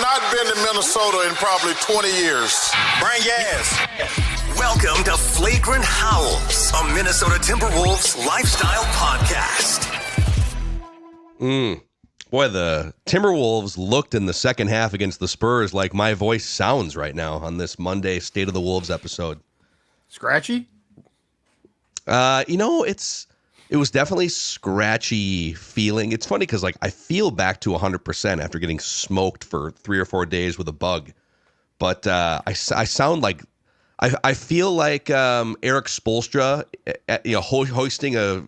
not been to Minnesota in probably 20 years. Bring gas. Welcome to Flagrant Howls, a Minnesota Timberwolves lifestyle podcast. Boy, the Timberwolves looked in the second half against the Spurs like my voice sounds right now on this Monday State of the Wolves episode. Scratchy? It was definitely scratchy feeling. It's funny because I feel back to 100% after getting smoked for 3 or 4 days with a bug. But I sound like I feel like Eric Spoelstra, hoisting a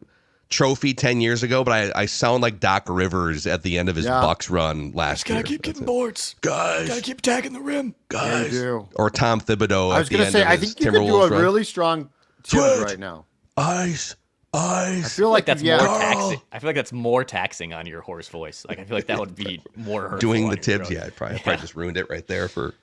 trophy 10 years ago, but I sound like Doc Rivers at the end of his Bucks run last year. Gotta keep getting boards. Guys. Gotta keep attacking the rim. Guys. Yeah, you do. Or Tom Thibodeau I was going to say, I think you could do a really strong tune right now. Ice. I feel like that's more taxing. I feel like that's more taxing on your hoarse voice. I feel like that would be more hurtful. Doing the Tibbs, I probably just ruined it right there for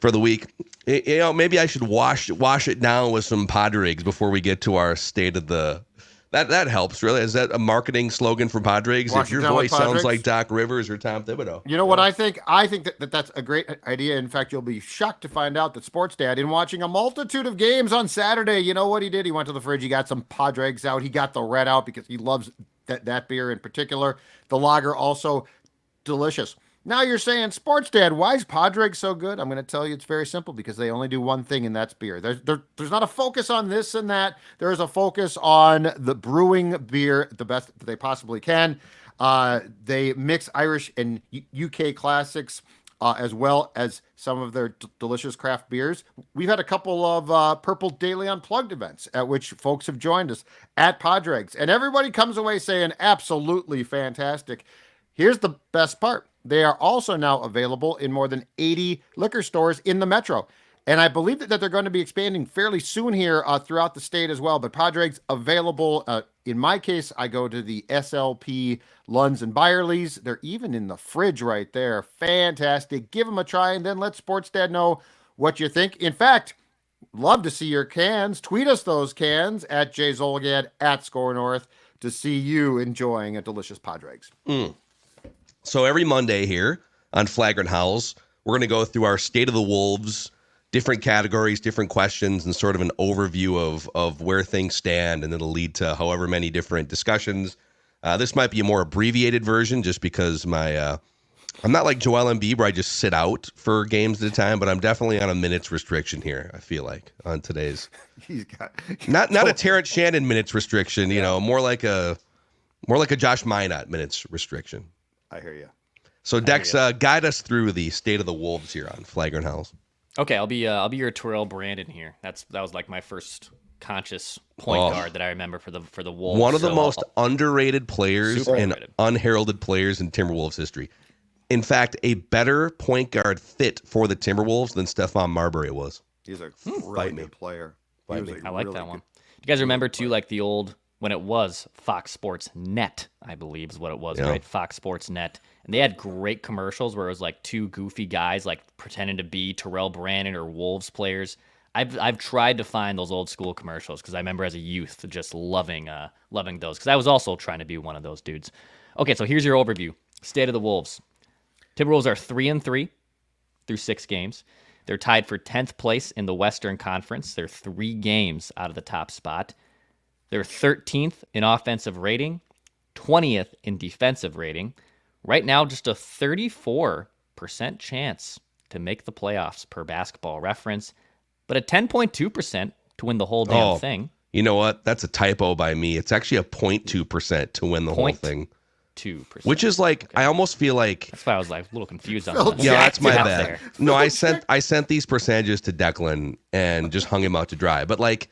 the week. Maybe I should wash it down with some Padres before we get to our state of the. That helps, really. Is that a marketing slogan for Padres? If your voice sounds like Doc Rivers or Tom Thibodeau. You know what I think? I think that's a great idea. In fact, you'll be shocked to find out that Sports Dad, in watching a multitude of games on Saturday, you know what he did? He went to the fridge. He got some Padres out. He got the red out because he loves that beer in particular. The lager also delicious. Now you're saying, Sports Dad, why is Padres so good? I'm going to tell you it's very simple, because they only do one thing, and that's beer. There's not a focus on this and that. There is a focus on the brewing beer the best that they possibly can. They mix Irish and UK classics as well as some of their delicious craft beers. We've had a couple of Purple Daily Unplugged events at which folks have joined us at Padres, and everybody comes away saying absolutely fantastic. Here's the best part. They are also now available in more than 80 liquor stores in the metro. And I believe that they're going to be expanding fairly soon here throughout the state as well. But Padres available. In my case, I go to the SLP Lunds and Byerly's. They're even in the fridge right there. Fantastic. Give them a try, and then let Sports Dad know what you think. In fact, love to see your cans. Tweet us those cans at @JZolgad at SKOR North to see you enjoying a delicious Padres. So every Monday here on Flagrant Howls, we're going to go through our State of the Wolves, different categories, different questions, and sort of an overview of where things stand, and it'll lead to however many different discussions. This might be a more abbreviated version just because I'm not like Joel Embiid where I just sit out for games at a time, but I'm definitely on a minutes restriction here, I feel like, on today's. Not a Terrence Shannon minutes restriction, more like a Josh Minot minutes restriction. I hear you. So Dex, guide us through the State of the Wolves here on Flagrant Howls. Okay, I'll be your Terrell Brandon here. That was like my first conscious point guard that I remember for the Wolves. One of the most underrated players and unheralded players in Timberwolves history. In fact, a better point guard fit for the Timberwolves than Stephon Marbury was. He's a really good player. I like that one. You guys remember too, like the old, when it was Fox Sports Net, I believe is what it was, right? Fox Sports Net. And they had great commercials where it was like two goofy guys like pretending to be Terrell Brandon or Wolves players. I've tried to find those old school commercials because I remember as a youth just loving those, because I was also trying to be one of those dudes. Okay, so here's your overview. State of the Wolves. Timberwolves are 3-3 through 6 games. They're tied for 10th place in the Western Conference. They're 3 games out of the top spot. They're 13th in offensive rating, 20th in defensive rating. Right now, just a 34% chance to make the playoffs per Basketball Reference, but a 10.2% to win the whole damn thing. You know what? That's a typo by me. It's actually a 0.2% to win the whole thing. 2%. Which is like, okay. I almost feel like... That's why I was like a little confused on that. Yeah, that's my bad. No, I sent these percentages to Declan and just hung him out to dry. But like...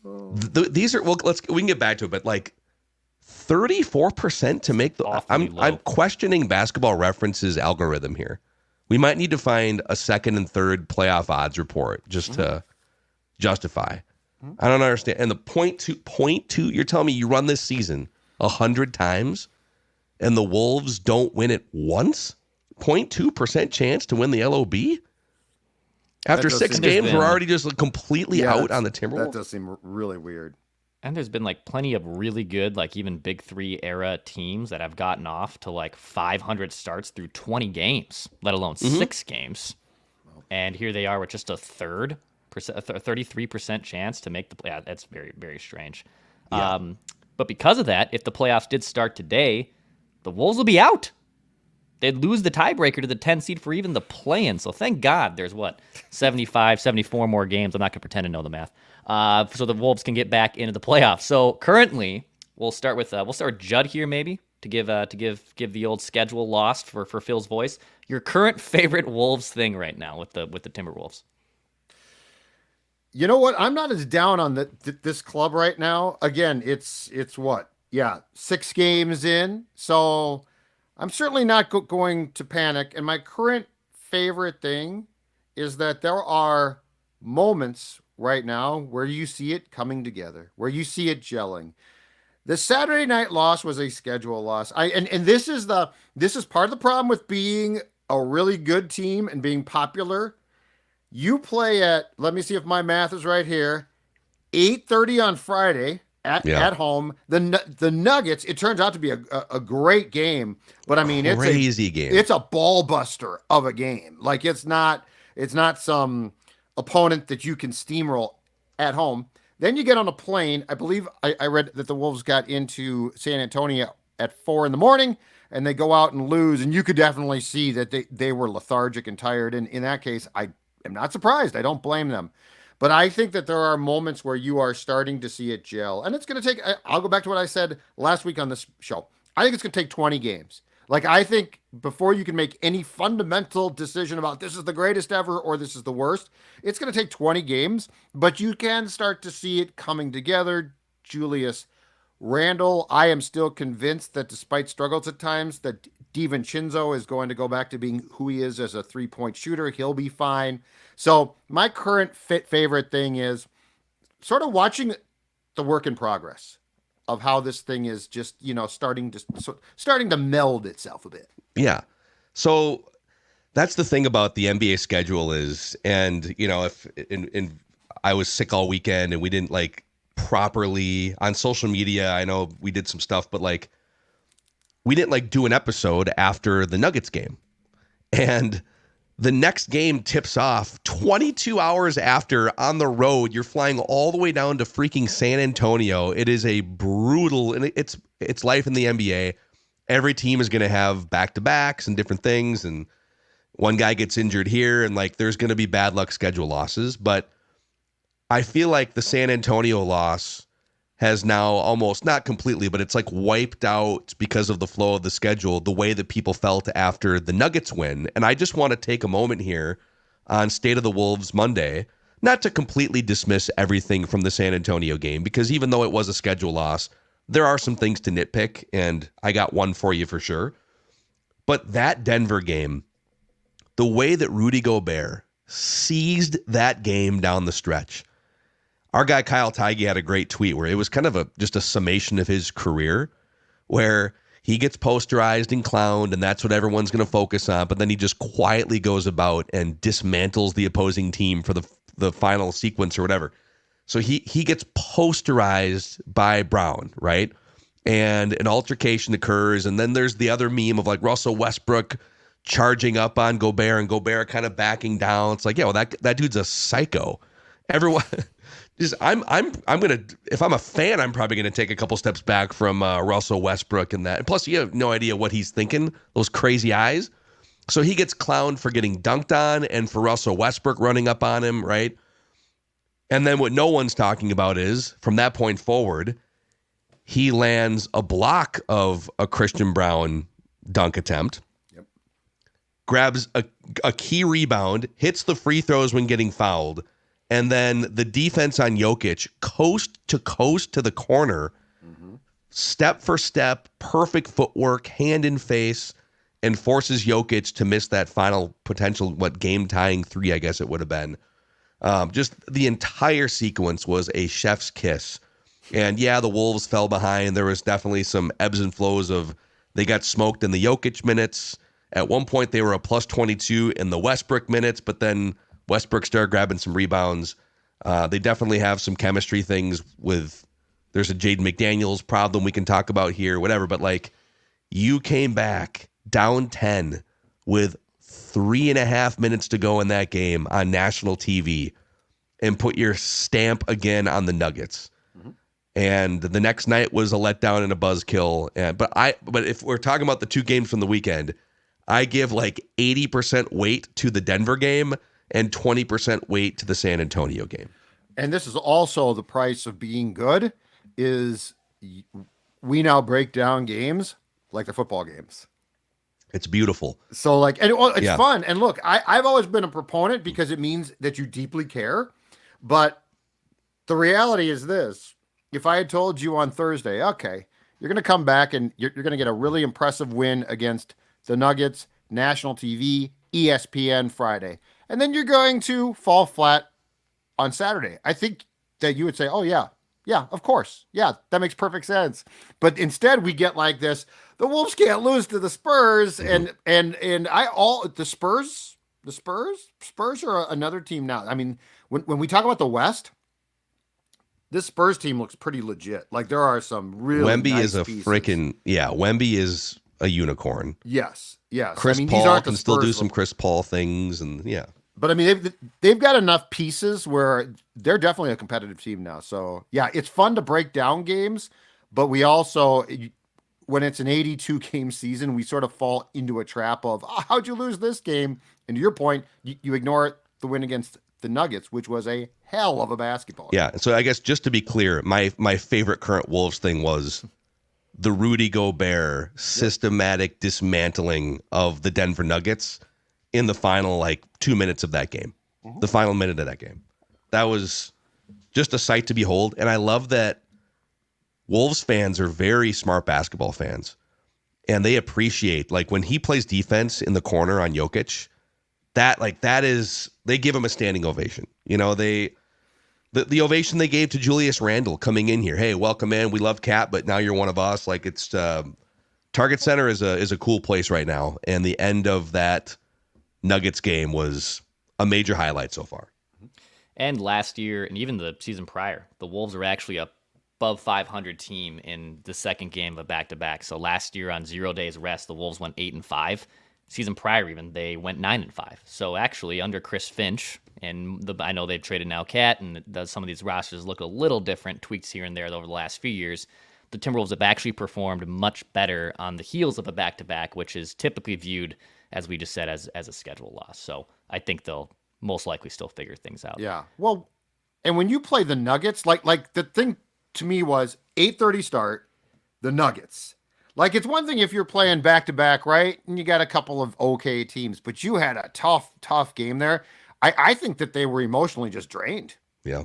these are, well, we can get back to it, but like 34% to make the, I'm questioning Basketball Reference's algorithm here. We might need to find a second and third playoff odds report just to justify. I don't understand. And the point two, you're telling me you run this season 100 times and the Wolves don't win it once? 0.2% chance to win the LOB? After 6 games, we're already just completely out on the Timberwolves. That does seem really weird. And there's been like plenty of really good, like even Big Three era teams that have gotten off to like 500 starts through 20 games, let alone 6 games. And here they are with just a 33% chance to make the play. Yeah, that's very, very strange. Yeah. But because of that, if the playoffs did start today, the Wolves will be out. They'd lose the tiebreaker to the 10 seed for even the play-in. So thank God there's 75, 74 more games. I'm not going to pretend to know the math. So the Wolves can get back into the playoffs. So currently, we'll start with Judd here maybe to give the old schedule lost for Phil's voice. Your current favorite Wolves thing right now with the Timberwolves. You know what? I'm not as down on this club right now. Again, it's what? Yeah, 6 games in. So I'm certainly not going to panic. And my current favorite thing is that there are moments right now where you see it coming together, where you see it gelling. The Saturday night loss was a schedule loss. And this is part of the problem with being a really good team and being popular. You play at, let me see if my math is right here, 8:30 on Friday at home. The Nuggets, it turns out to be a great game, but I mean, crazy game. It's a ball buster of a game. Like it's not some opponent that you can steamroll at home. Then you get on a plane. I believe I read that the Wolves got into San Antonio at 4 a.m. and they go out and lose. And you could definitely see that they were lethargic and tired. And in that case, I am not surprised. I don't blame them. But I think that there are moments where you are starting to see it gel. And it's going to take, I'll go back to what I said last week on this show. I think it's going to take 20 games. Like, I think before you can make any fundamental decision about this is the greatest ever or this is the worst, it's going to take 20 games, but you can start to see it coming together. Julius Randle, I am still convinced that despite struggles at times, that DiVincenzo is going to go back to being who he is as a three-point shooter. He'll be fine. So my current favorite thing is sort of watching the work in progress of how this thing is just, starting to meld itself a bit. Yeah. So that's the thing about the NBA schedule is, and if I was sick all weekend and we didn't properly on social media, I know we did some stuff, but we didn't do an episode after the Nuggets game. And the next game tips off 22 hours after on the road. You're flying all the way down to freaking San Antonio. It is a brutal, and it's life in the NBA. Every team is going to have back-to-backs and different things. And one guy gets injured here and there's going to be bad luck schedule losses. But I feel like the San Antonio loss has now almost, not completely, but it's wiped out because of the flow of the schedule, the way that people felt after the Nuggets win. And I just want to take a moment here on State of the Wolves Monday, not to completely dismiss everything from the San Antonio game, because even though it was a schedule loss, there are some things to nitpick, and I got one for you for sure. But that Denver game, the way that Rudy Gobert seized that game down the stretch. Our guy Kyle Tige had a great tweet where it was kind of just a summation of his career, where he gets posterized and clowned, and that's what everyone's going to focus on. But then he just quietly goes about and dismantles the opposing team for the final sequence or whatever. So he gets posterized by Brown, right? And an altercation occurs, and then there's the other meme of Russell Westbrook charging up on Gobert and Gobert kind of backing down. It's that dude's a psycho. Everyone. I'm gonna, if I'm a fan, I'm probably gonna take a couple steps back from Russell Westbrook and that. And plus, you have no idea what he's thinking. Those crazy eyes. So he gets clowned for getting dunked on, and for Russell Westbrook running up on him, right? And then what no one's talking about is from that point forward, he lands a block of a Christian Brown dunk attempt. Yep. Grabs a key rebound, hits the free throws when getting fouled. And then the defense on Jokic, coast to the corner, step for step, perfect footwork, hand in face, and forces Jokic to miss that final potential, game-tying 3, I guess it would have been. Just the entire sequence was a chef's kiss. And yeah, the Wolves fell behind. There was definitely some ebbs and flows of they got smoked in the Jokic minutes. At one point, they were a plus 22 in the Westbrook minutes, but then Westbrook started grabbing some rebounds. They definitely have some chemistry things with there's a Jaden McDaniels problem we can talk about here, whatever. But like, you came back down 10 with 3.5 minutes to go in that game on national TV and put your stamp again on the Nuggets. And the next night was a letdown and a buzzkill. But if we're talking about the two games from the weekend, I give like 80% weight to the Denver game and 20% weight to the San Antonio game. And this is also the price of being good, is we now break down games like the football games. It's beautiful. So like, and it's fun. And look, I've always been a proponent because it means that you deeply care. But the reality is this: if I had told you on Thursday, okay, you're going to come back and you're going to get a really impressive win against the Nuggets, national TV, ESPN Friday, and then you're going to fall flat on Saturday, I think that you would say, oh yeah, of course. Yeah, that makes perfect sense. But instead we get like this, the Wolves can't lose to the Spurs. And the Spurs are another team now. I mean, when we talk about the West, this Spurs team looks pretty legit. Like there are some really Wemby nice is a pieces. Wemby is a unicorn. Yes. Chris Paul can still do some Chris Paul things, and But I mean, they've got enough pieces where they're definitely a competitive team now. So yeah, it's fun to break down games, but we also, when it's an 82 game season, we sort of fall into a trap of how'd you lose this game? And to your point, you ignore the win against the Nuggets, which was a hell of a basketball game. Yeah. So I guess just to be clear, my favorite current Wolves thing was the Rudy Gobert systematic dismantling of the Denver Nuggets in the final 2 minutes of that game, the final minute of that game. That was just a sight to behold. And I love that Wolves fans are very smart basketball fans, and they appreciate when he plays defense in the corner on Jokic, they give him a standing ovation. The ovation they gave to Julius Randle coming in here. Hey, welcome in. We love Cat, but now you're one of us. It's Target Center is a cool place right now. And the end of that Nuggets game was a major highlight so far. And last year, and even the season prior, the Wolves were actually a above 500 team in the second game of a back-to-back. So last year on 0 days rest, the Wolves went 8-5. Season prior, even they went 9-5. So actually, under Chris Finch, and I know they've traded now Cat, and some of these rosters look a little different, tweaks here and there over the last few years. The Timberwolves have actually performed much better on the heels of a back-to-back, which is typically viewed, as we just said, as a schedule loss. So I think they'll most likely still figure things out. Yeah. Well, and when you play the Nuggets, like the thing to me was 8:30 start, the Nuggets. It's one thing if you're playing back-to-back, right? And you got a couple of okay teams, but you had a tough game there. I think that they were emotionally just drained. Yeah.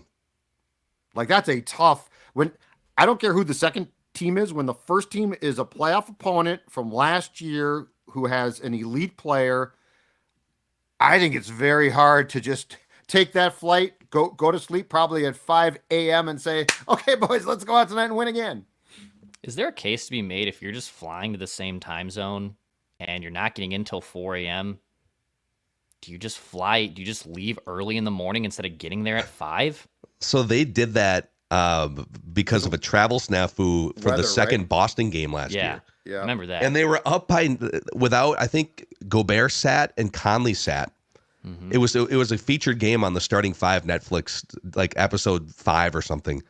That's a tough, I don't care who the second team is, when the first team is a playoff opponent from last year who has an elite player, I think it's very hard to just take that flight, go to sleep probably at 5 a.m. and say, okay, boys, let's go out tonight and win again. Is there a case to be made if you're just flying to the same time zone and you're not getting in until 4 a.m.? Do you just leave early in the morning instead of getting there at 5? So they did that because of a travel snafu for the second Boston game last year. Yeah, remember that. And they were up by I think Gobert sat and Conley sat. Mm-hmm. It was a featured game on the Starting Five Netflix, episode 5 or something.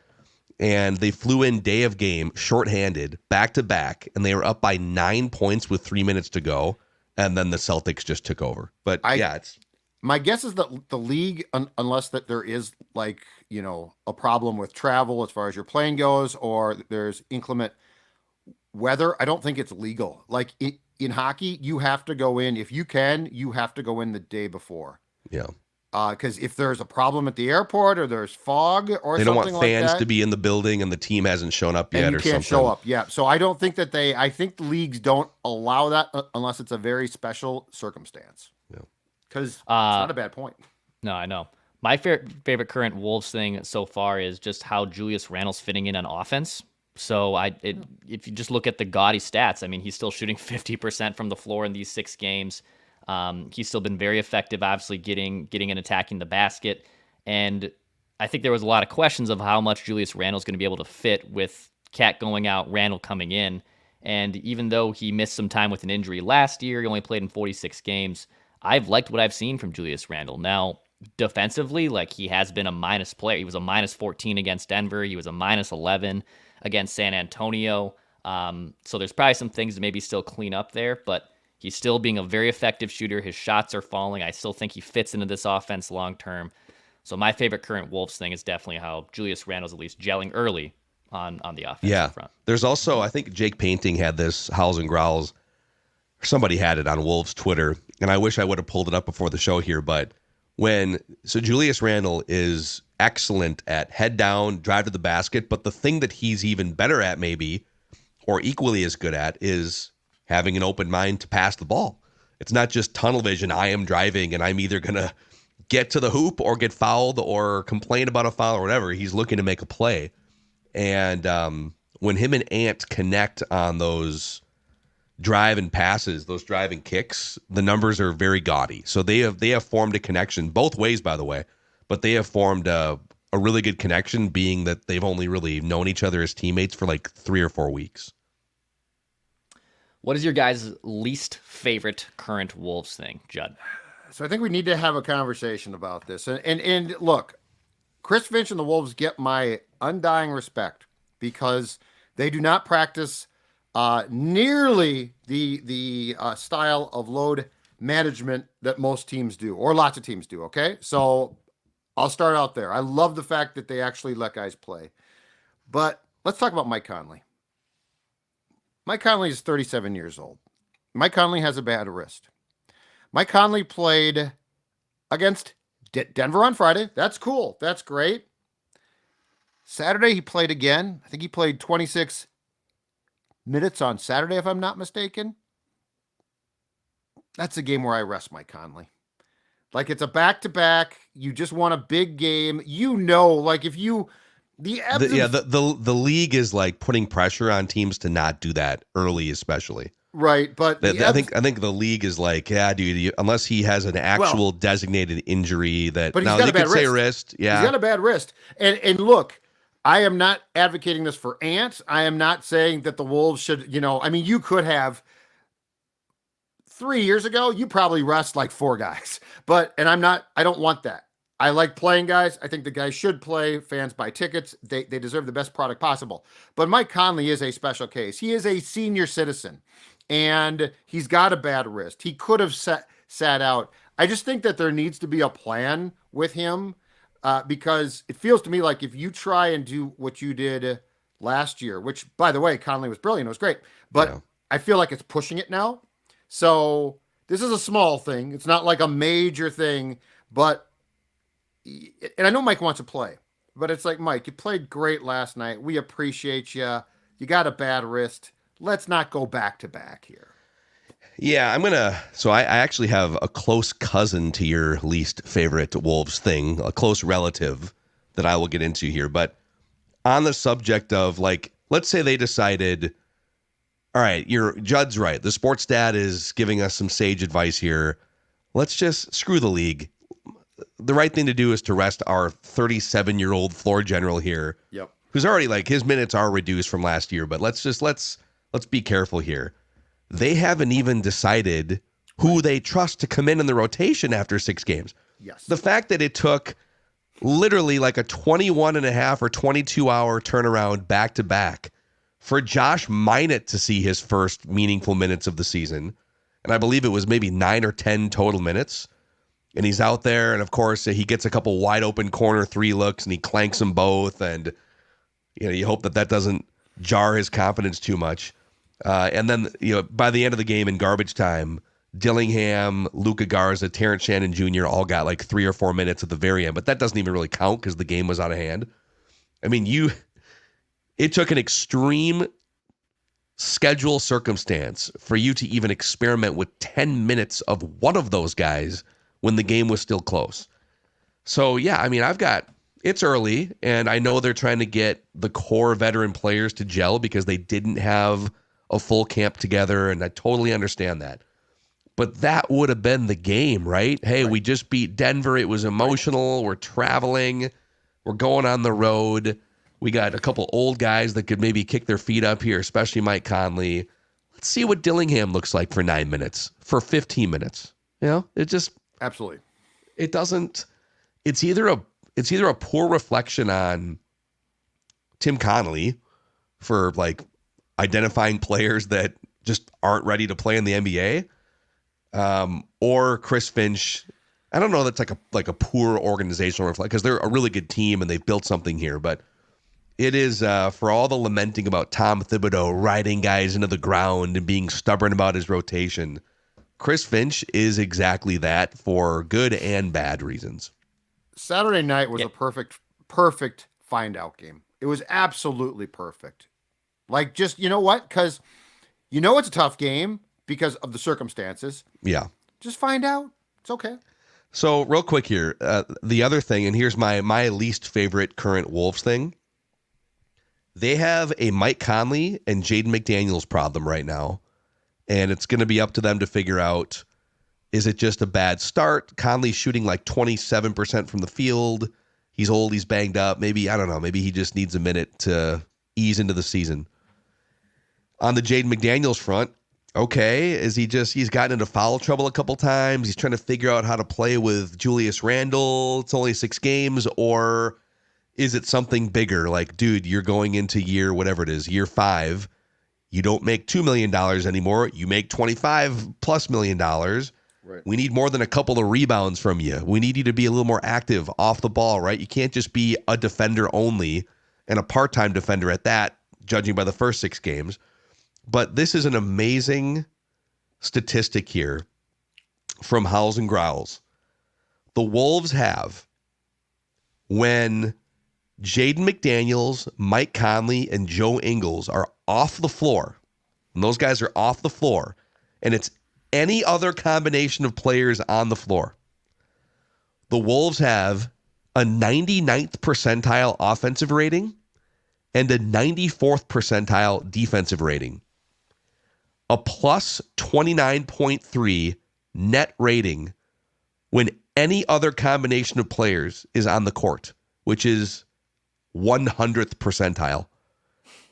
And they flew in day of game, shorthanded, back to back, and they were up by 9 points with 3 minutes to go. And then the Celtics just took over. But my guess is that the league, unless that there is a problem with travel as far as your plane goes, or there's inclement weather, I don't think it's legal. In hockey, you have to go in, if you can, you have to go in the day before. Yeah. Because if there's a problem at the airport or there's fog or something like that. They don't want fans to be in the building and the team hasn't shown up yet or something. Can't show up, yeah. So I don't think that I think the leagues don't allow that unless it's a very special circumstance. Yeah. Because it's not a bad point. No, I know. My favorite current Wolves thing so far is just how Julius Randle's fitting in on offense. So if you just look at the gaudy stats, I mean, he's still shooting 50% from the floor in these 6 games. He's still been very effective, obviously getting and attacking the basket. And I think there was a lot of questions of how much Julius Randle is going to be able to fit with Cat going out, Randle coming in. And even though he missed some time with an injury last year, he only played in 46 games. I've liked what I've seen from Julius Randle. Now, defensively, like, he has been a minus player. He was a minus 14 against Denver. He was a minus 11 against San Antonio. So there's probably some things to maybe still clean up there, but he's still being a very effective shooter. His shots are falling. I still think he fits into this offense long term. So my favorite current Wolves thing is definitely how Julius Randle's at least gelling early on the offensive front. There's also, I think Jake Painting had this Howls and Growls. Somebody had it on Wolves Twitter, and I wish I would have pulled it up before the show here, but so Julius Randle is excellent at head down, drive to the basket, but the thing that he's even better at maybe, or equally as good at, is having an open mind to pass the ball. It's not just tunnel vision. I am driving and I'm either going to get to the hoop or get fouled or complain about a foul or whatever. He's looking to make a play. And when him and Ant connect on those drive and passes, those driving kicks, the numbers are very gaudy. So they have formed a connection both ways, by the way, but they have formed a really good connection, being that they've only really known each other as teammates for like 3 or 4 weeks. What is your guys' least favorite current Wolves thing, Judd? So I think we need to have a conversation about this. And look, Chris Finch and the Wolves get my undying respect because they do not practice nearly the style of load management that most teams do, or lots of teams do, okay? So I'll start out there. I love the fact that they actually let guys play. But let's talk about Mike Conley. Mike Conley is 37 years old. Mike Conley has a bad wrist. Mike Conley played against Denver on Friday. That's cool. That's great. Saturday, he played again. I think he played 26 minutes on Saturday, if I'm not mistaken. That's a game where I rest Mike Conley. Like, it's a back-to-back. You just want a big game. Like, if you... The league is like putting pressure on teams to not do that early, especially. Right, but I think the league is like, yeah, dude, unless he has an actual designated injury that. But he's got a bad wrist. Yeah, he's got a bad wrist. And look, I am not advocating this for Ant. I am not saying that the Wolves should. You could have 3 years ago. You probably rest like 4 guys, I don't want that. I like playing guys. I think the guys should play. Fans buy tickets. They deserve the best product possible. But Mike Conley is a special case. He is a senior citizen, and he's got a bad wrist. He could have sat out. I just think that there needs to be a plan with him because it feels to me like if you try and do what you did last year, which, by the way, Conley was brilliant. It was great. But I feel like it's pushing it now. So this is a small thing. It's not like a major thing, but and I know Mike wants to play, but it's like, Mike, you played great last night. We appreciate you. You got a bad wrist. Let's not go back to back here. Yeah, so I actually have a close cousin to your least favorite Wolves thing, a close relative that I will get into here. But on the subject of, like, let's say they decided, all right, Judd's right. The sports dad is giving us some sage advice here. Let's just screw the league. The right thing to do is to rest our 37-year-old floor general here. Yep. Who's already, like, his minutes are reduced from last year, but let's be careful here. They haven't even decided who they trust to come in the rotation after 6 games. Yes. The fact that it took literally like a 21 and a half or 22-hour turnaround back-to-back for Josh Minott to see his first meaningful minutes of the season, and I believe it was maybe 9 or 10 total minutes, and he's out there, and of course he gets a couple wide open corner 3 looks, and he clanks them both, and you hope that doesn't jar his confidence too much. And then by the end of the game in garbage time, Dillingham, Luka Garza, Terrence Shannon Jr. all got like 3 or 4 minutes at the very end, but that doesn't even really count because the game was out of hand. I mean, it took an extreme schedule circumstance for you to even experiment with 10 minutes of one of those guys when the game was still close. So, yeah, I mean, it's early, and I know they're trying to get the core veteran players to gel because they didn't have a full camp together, and I totally understand that. But that would have been the game, right? Hey, we just beat Denver. It was emotional. We're traveling. We're going on the road. We got a couple old guys that could maybe kick their feet up here, especially Mike Conley. Let's see what Dillingham looks like for 9 minutes, for 15 minutes. It just Absolutely. it doesn't. It's either a poor reflection on Tim Connolly for like identifying players that just aren't ready to play in the NBA, or Chris Finch. I don't know. That's like a poor organizational reflection because they're a really good team and they've built something here, but it is for all the lamenting about Tom Thibodeau riding guys into the ground and being stubborn about his rotation. Chris Finch is exactly that for good and bad reasons. Saturday night was a perfect find out game. It was absolutely perfect. Like, just, you know what? Because it's a tough game because of the circumstances. Yeah. Just find out. It's okay. So real quick here, the other thing, and here's my least favorite current Wolves thing. They have a Mike Conley and Jaden McDaniels problem right now, and it's going to be up to them to figure out, is it just a bad start? Conley's shooting like 27% from the field. He's old, he's banged up. Maybe, I don't know, maybe he just needs a minute to ease into the season. On the Jaden McDaniels front, okay, he's gotten into foul trouble a couple times. He's trying to figure out how to play with Julius Randle. It's only 6 games, or is it something bigger? Like, dude, you're going into year 5. You don't make $2 million anymore. You make $25+ million. Right. We need more than a couple of rebounds from you. We need you to be a little more active off the ball, right? You can't just be a defender only and a part-time defender at that, judging by the first 6 games. But this is an amazing statistic here from Howls and Growls. The Wolves have, when Jaden McDaniels, Mike Conley, and Joe Ingles are off the floor, and those guys are off the floor, and it's any other combination of players on the floor, the Wolves have a 99th percentile offensive rating and a 94th percentile defensive rating. A plus 29.3 net rating when any other combination of players is on the court, which is 100th percentile.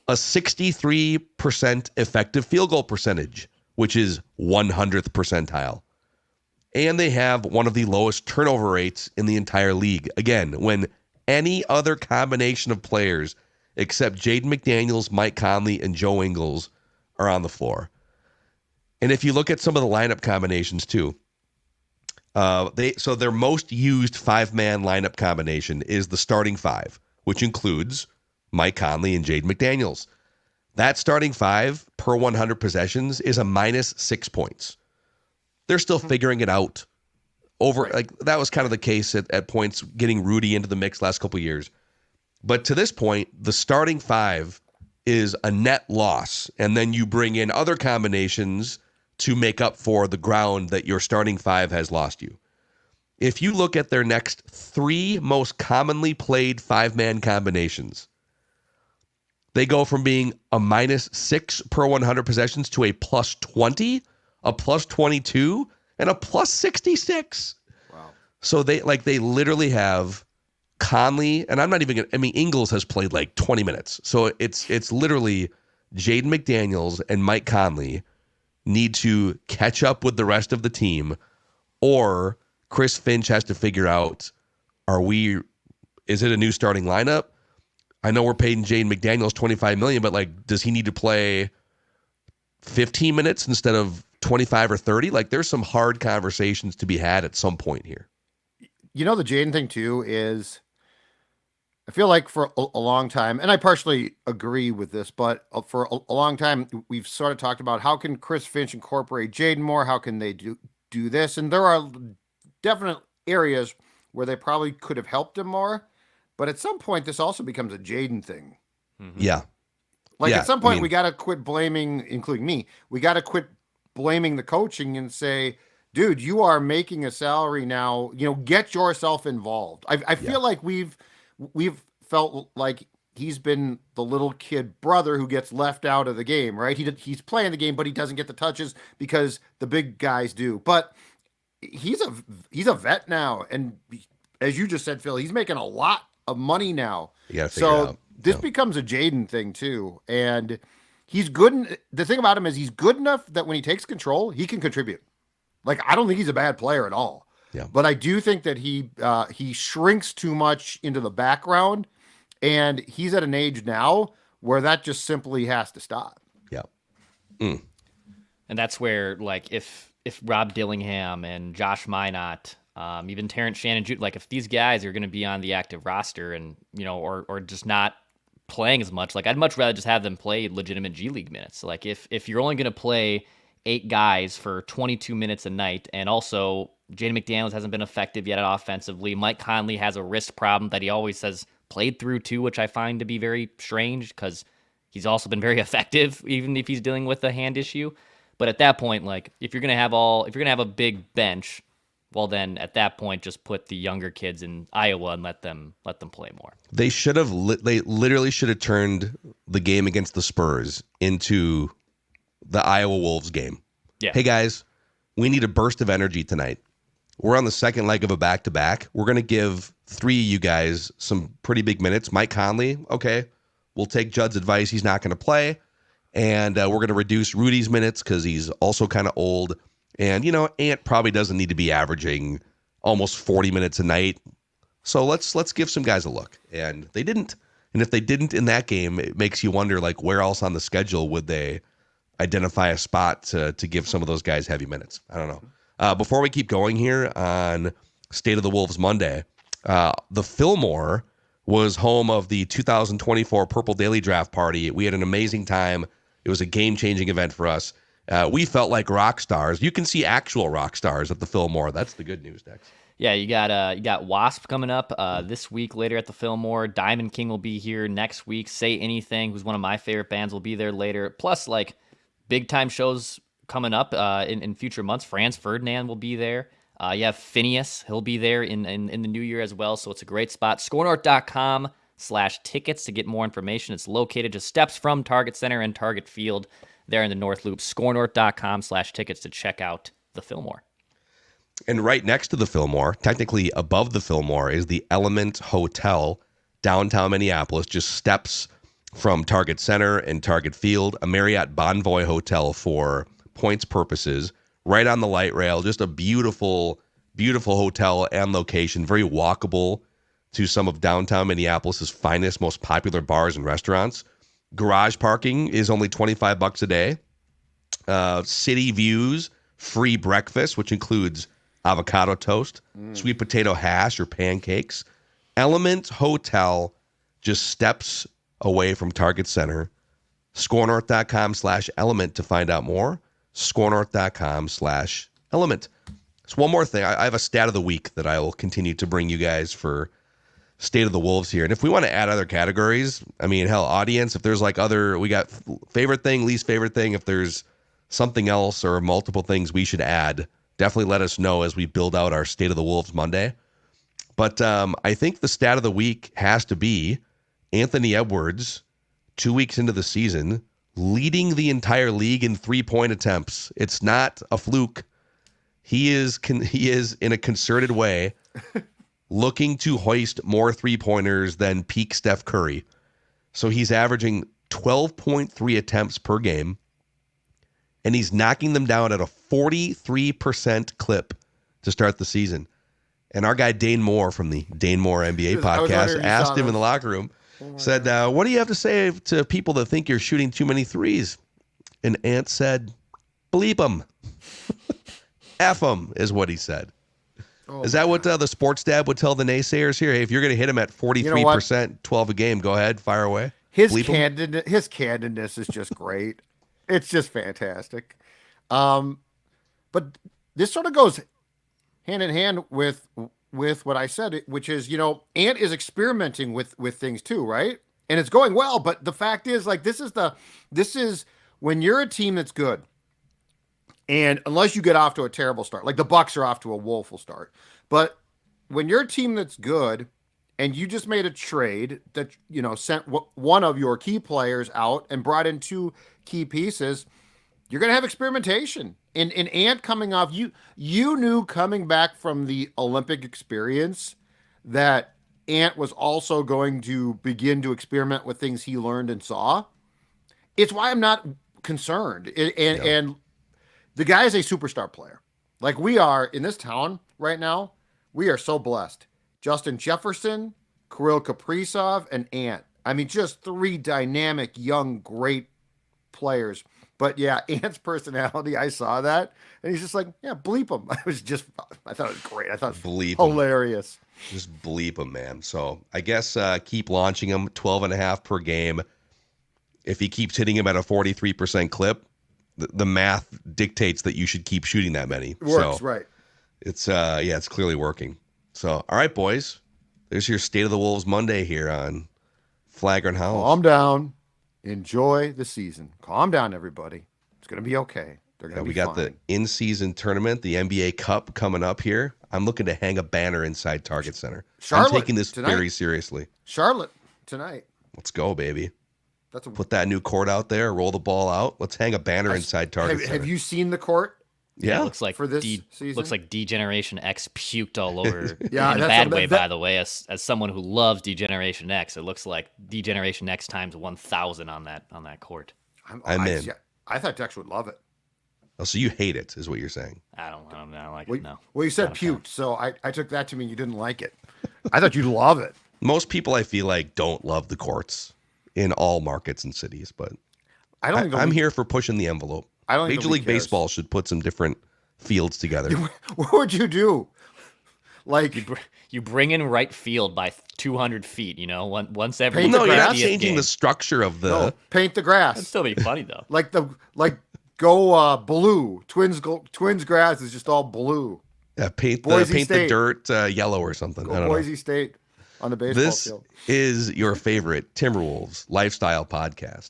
A 63% effective field goal percentage, which is 100th percentile. And they have one of the lowest turnover rates in the entire league. Again, when any other combination of players except Jaden McDaniels, Mike Conley, and Joe Ingles are on the floor. And if you look at some of the lineup combinations too, their most used 5-man lineup combination is the starting 5, which includes Mike Conley and Jaden McDaniels. That starting 5 per 100 possessions is a minus 6 points. They're still figuring it out. That was kind of the case at points, getting Rudy into the mix last couple of years. But to this point, the starting 5 is a net loss, and then you bring in other combinations to make up for the ground that your starting 5 has lost you. If you look at their next 3 most commonly played 5-man combinations, they go from being a minus 6 per 100 possessions to a plus 20, a plus 22, and a plus 66. Wow. So they literally have Conley, and I'm not even Ingles has played like 20 minutes. So it's literally Jaden McDaniels and Mike Conley need to catch up with the rest of the team, or Chris Finch has to figure out, is it a new starting lineup? I know we're paying Jaden McDaniels $25 million, but does he need to play 15 minutes instead of 25 or 30? There's some hard conversations to be had at some point here. The Jaden thing too is, I feel like for a long time, and I partially agree with this, but for a long time, we've sort of talked about how can Chris Finch incorporate Jaden more? How can they do this? And there are definite areas where they probably could have helped him more. But at some point, this also becomes a Jaden thing. Mm-hmm. Yeah. At some point, we got to quit blaming, including me, we got to quit blaming the coaching and say, dude, you are making a salary now, get yourself involved. I feel like we've felt like he's been the little kid brother who gets left out of the game, right? He's playing the game, but he doesn't get the touches because the big guys do. But he's a vet now, and as you just said, Phil, he's making a lot of money now. You got to figure it out. This becomes a Jaden thing too. And he's good. The thing about him is he's good enough that when he takes control, he can contribute. Like, I don't think he's a bad player at all. Yeah. But I do think that he shrinks too much into the background, and he's at an age now where that just simply has to stop. Yeah. And that's where, like, if Rob Dillingham and Josh Minot, even Terrence Shannon, like, if these guys are going to be on the active roster and, or just not playing as much, like, I'd much rather just have them play legitimate G League minutes. Like, if you're only going to play 8 guys for 22 minutes a night, and also Jaden McDaniels hasn't been effective yet offensively. Mike Conley has a wrist problem that he always says played through too, which I find to be very strange because he's also been very effective, even if he's dealing with a hand issue. But at that point, like, if you're gonna have a big bench, well, then at that point, just put the younger kids in Iowa and let them play more. They should have. They literally should have turned the game against the Spurs into the Iowa Wolves game. Yeah. Hey guys, we need a burst of energy tonight. We're on the second leg of a back-to-back. We're going to give 3 of you guys some pretty big minutes. Mike Conley, okay, we'll take Judd's advice. He's not going to play. And we're going to reduce Rudy's minutes because he's also kind of old. And, Ant probably doesn't need to be averaging almost 40 minutes a night. So let's give some guys a look. And they didn't. And if they didn't in that game, it makes you wonder, like, where else on the schedule would they identify a spot to give some of those guys heavy minutes? I don't know. Before we keep going here on State of the Wolves Monday, the Fillmore was home of the 2024 Purple Daily Draft Party. We had an amazing time. It was a game-changing event for us. We felt like rock stars. You can see actual rock stars at the Fillmore. That's the good news, Dex. Yeah, you got Wasp coming up this week later at the Fillmore. Diamond King will be here next week. Say Anything, who's one of my favorite bands, will be there later. Plus, like, big-time shows coming up in future months. Franz Ferdinand will be there. You have Phineas. He'll be there in the new year as well, so it's a great spot. SKORNorth.com/tickets to get more information. It's located just steps from Target Center and Target Field there in the North Loop. SKORNorth.com/tickets to check out the Fillmore. And right next to the Fillmore, technically above the Fillmore, is the Element Hotel, downtown Minneapolis, just steps from Target Center and Target Field, a Marriott Bonvoy hotel for points purposes, right on the light rail. Just a beautiful, beautiful hotel and location, very walkable to some of downtown Minneapolis's finest, most popular bars and restaurants. Garage parking is only $25 a day. City views, free breakfast, which includes avocado toast, sweet potato hash or pancakes. Element Hotel, just steps away from Target Center. SKORNorth.com/element to find out more. SKORNorth.com/element. So one more thing. I have a stat of the week that I will continue to bring you guys for State of the Wolves here. And if we want to add other categories, I mean, hell, audience, if there's like we got favorite thing, least favorite thing, if there's something else or multiple things we should add, definitely let us know as we build out our State of the Wolves Monday. But I think the stat of the week has to be Anthony Edwards, 2 weeks into the season, leading the entire league in 3-point attempts. It's not a fluke. He is in a concerted way looking to hoist more 3-pointers than peak Steph Curry. So he's averaging 12.3 attempts per game, and he's knocking them down at a 43% clip to start the season. And our guy Dane Moore from the Dane Moore NBA podcast asked him in the locker room, said, what do you have to say to people that think you're shooting too many threes? And Ant said, bleep them. F them is what he said. Is that what the sports dad would tell the naysayers here? Hey, if you're going to hit him at 43%, 12 a game, go ahead, fire away. His candidness is just great. It's just fantastic. But this sort of goes hand in hand with what I said, which is, Ant is experimenting with things too, right? And it's going well. But the fact is, like, this is when you're a team that's good, and unless you get off to a terrible start, like the Bucks are off to a woeful start, but when you're a team that's good and you just made a trade that, sent one of your key players out and brought in 2 key pieces, you're going to have experimentation. And Ant coming off, you knew coming back from the Olympic experience that Ant was also going to begin to experiment with things he learned and saw. It's why I'm not concerned. And the guy is a superstar player. Like we are in this town right now, we are so blessed. Justin Jefferson, Kirill Kaprizov, and Ant. I mean, just 3 dynamic, young, great players. But yeah, Ant's personality, I saw that. And he's just like, yeah, bleep him. I thought it was great. I thought it was hilarious. Just bleep him, man. So I guess keep launching him 12.5 per game. If he keeps hitting him at a 43% clip, the math dictates that you should keep shooting that many. It works, right. It's clearly working. So, all right, boys. There's your State of the Wolves Monday here on Flagrant Howls. Calm down. Enjoy the season. Calm down, everybody. It's going to be okay. They're going to be We got fine. the in-season tournament, the NBA Cup coming up here. I'm looking to hang a banner inside Target Center. Charlotte, I'm taking this tonight. very seriously. Charlotte tonight. Let's go, baby. That's Put that new court out there, roll the ball out. Let's hang a banner inside Target Center. Have you seen the court? Yeah. It looks like for this season? Looks like D-Generation X puked all over. Yeah, in a bad way, by the way. As someone who loves D-Generation X, it looks like D-Generation X times 1,000 on that court. I'm in. I thought Dex would love it. Oh, so you hate it, is what you're saying? I don't like it. No. Well, you said puked, so I took that to mean you didn't like it. I thought you'd love it. Most people, I feel like, don't love the courts in all markets and cities, but I'm here for pushing the envelope. I don't. Major League Baseball should put some different fields together. What would you do? Like you bring in right field by 200 feet. You know, once every. Paint No, the you're not grass? changing the structure of the. no, paint the grass. That'd still be funny though. Go blue. Twins grass is just all blue. Paint Boise the State. dirt yellow or something. I don't Boise know. State on the baseball This field. is your favorite Timberwolves lifestyle podcast.